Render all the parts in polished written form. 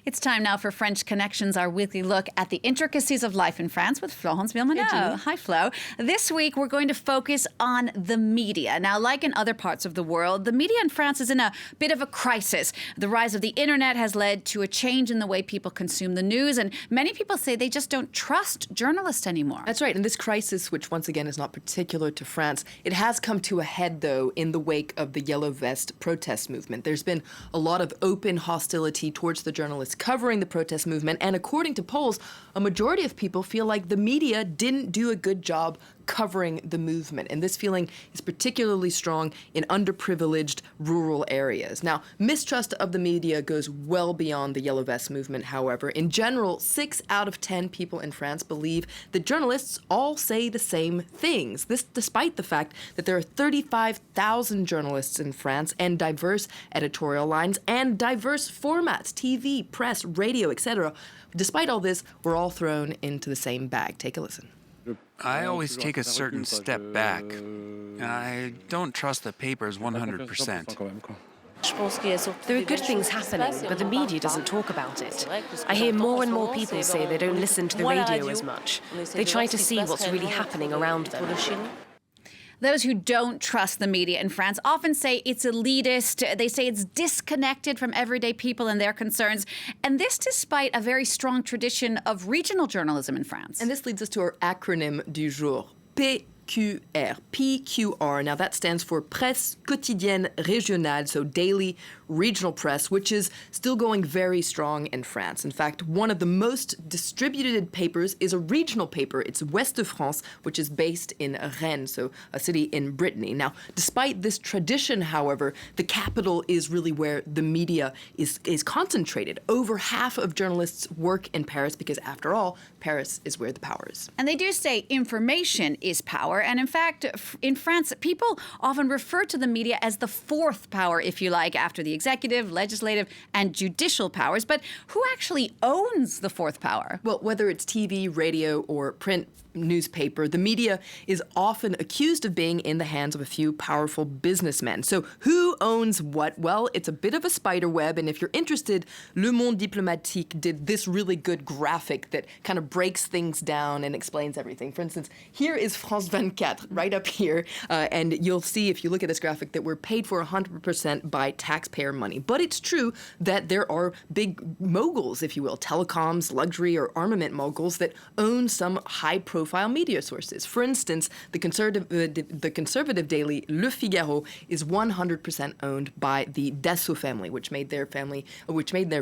It's time now for French Connections, our weekly look at the intricacies of life in France with Florence Villeneuve. Hi, Flo. This week, we're going to focus on the media. Now, like in other parts of the world, the media in France is in a bit of a crisis. The rise of the internet has led to a change in the way people consume the news, and many people say they just don't trust journalists anymore. That's right, and this crisis, which once again is not particular to France, it has come to a head, though, in the wake of the Yellow Vest protest movement. There's been a lot of open hostility towards the journalists covering the protest movement, and according to polls, a majority of people feel like the media didn't do a good job covering the movement. And this feeling is particularly strong in underprivileged rural areas. Now, mistrust of the media goes well beyond the Yellow Vest movement, however. In general, 6 out of 10 people in France believe that journalists all say the same things. This despite the fact that there are 35,000 journalists in France and diverse editorial lines and diverse formats, TV, press, radio, etc. Despite all this, we're all thrown into the same bag. Take a listen. I always take a certain step back. I don't trust the papers 100%. There are good things happening, but the media doesn't talk about it. I hear more and more people say they don't listen to the radio as much. They try to see what's really happening around them. Those who don't trust the media in France often say it's elitist. They say it's disconnected from everyday people and their concerns. And this despite a very strong tradition of regional journalism in France. And this leads us to our acronym du jour, PQR. Now that stands for Presse Quotidienne Régionale, so daily regional press, which is still going very strong in France. In fact, one of the most distributed papers is a regional paper. It's Ouest de France, which is based in Rennes, so a city in Brittany. Now, despite this tradition, however, the capital is really where the media is concentrated. Over half of journalists work in Paris because, after all, Paris is where the power is. And they do say information is power. And in fact, in France, people often refer to the media as the fourth power, if you like, after the executive, legislative, and judicial powers. But who actually owns the fourth power? Well, whether it's TV, radio, or print newspaper, the media is often accused of being in the hands of a few powerful businessmen. So who owns what? Well, it's a bit of a spider web, and if you're interested, Le Monde Diplomatique did this really good graphic that kind of breaks things down and explains everything. For instance, here is France 24, right up here, and you'll see if you look at this graphic that we're paid for 100% by taxpayer money. But it's true that there are big moguls, if you will, telecoms, luxury, or armament moguls that own some high-profile media sources. For instance, the conservative daily Le Figaro is 100% owned by the Dassault family, which made their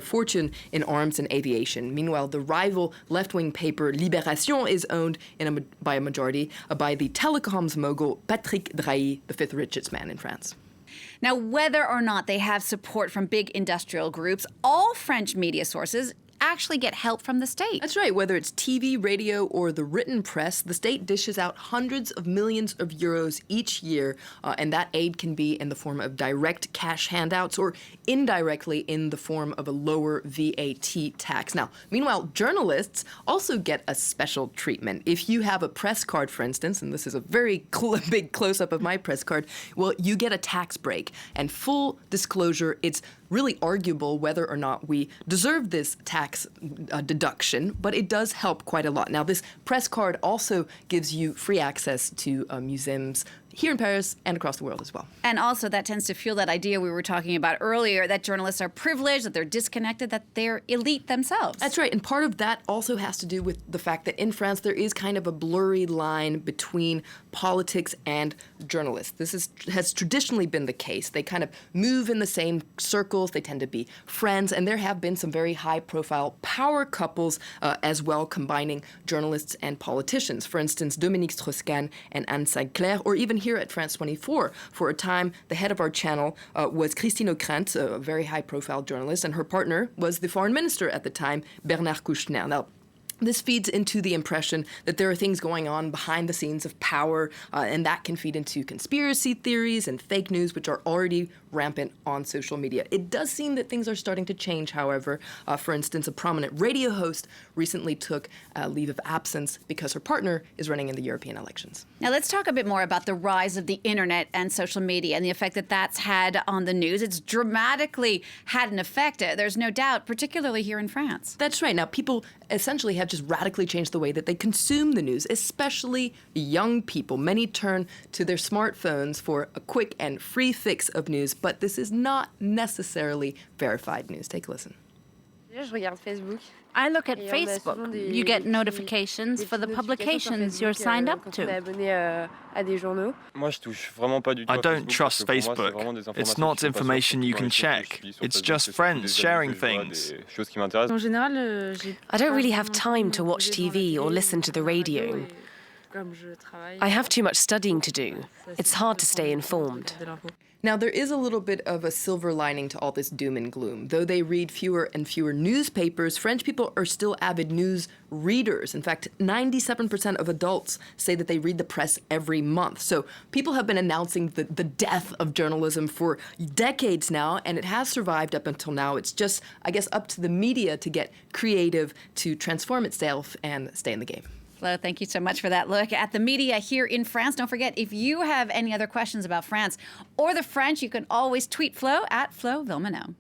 fortune in arms and aviation. Meanwhile, the rival left-wing paper Libération is owned by a majority by the telecoms mogul Patrick Drahi, the fifth richest man in France. Now, whether or not they have support from big industrial groups, all French media sources actually get help from the state. That's right. Whether it's TV, radio, or the written press, the state dishes out hundreds of millions of euros each year, and that aid can be in the form of direct cash handouts or indirectly in the form of a lower VAT tax. Now, meanwhile, journalists also get a special treatment. If you have a press card, for instance, and this is a very big close-up of my press card, well, you get a tax break. And full disclosure, it's really arguable whether or not we deserve this tax deduction, but it does help quite a lot. Now, this press card also gives you free access to museums here in Paris and across the world as well. And also that tends to fuel that idea we were talking about earlier, that journalists are privileged, that they're disconnected, that they're elite themselves. That's right. And part of that also has to do with the fact that in France there is kind of a blurry line between politics and journalists. This has traditionally been the case. They kind of move in the same circles. They tend to be friends. And there have been some very high-profile power couples as well, combining journalists and politicians. For instance, Dominique Strauss-Kahn and Anne Sinclair, or even here at France 24. For a time, the head of our channel was Christine Ockrent, a very high-profile journalist, and her partner was the foreign minister at the time, Bernard Kouchner. Now, this feeds into the impression that there are things going on behind the scenes of power, and that can feed into conspiracy theories and fake news, which are already rampant on social media. It does seem that things are starting to change, however. For instance, a prominent radio host recently took a leave of absence because her partner is running in the European elections. Now let's talk a bit more about the rise of the internet and social media and the effect that that's had on the news. It's dramatically had an effect, there's no doubt, particularly here in France. That's right. Now, people essentially have just radically changed the way that they consume the news, especially young people. Many turn to their smartphones for a quick and free fix of news, but this is not necessarily verified news. Take a listen. I look at Facebook. You get notifications for the publications you're signed up to. I don't trust Facebook. It's not information you can check. It's just friends sharing things. I don't really have time to watch TV or listen to the radio. I have too much studying to do. It's hard to stay informed. Now, there is a little bit of a silver lining to all this doom and gloom. Though they read fewer and fewer newspapers, French people are still avid news readers. In fact, 97% of adults say that they read the press every month. So people have been announcing the death of journalism for decades now, and it has survived up until now. It's just, I guess, up to the media to get creative, to transform itself and stay in the game. Flo, thank you so much for that look at the media here in France. Don't forget, if you have any other questions about France or the French, you can always tweet Flo at Flo Villeneuve.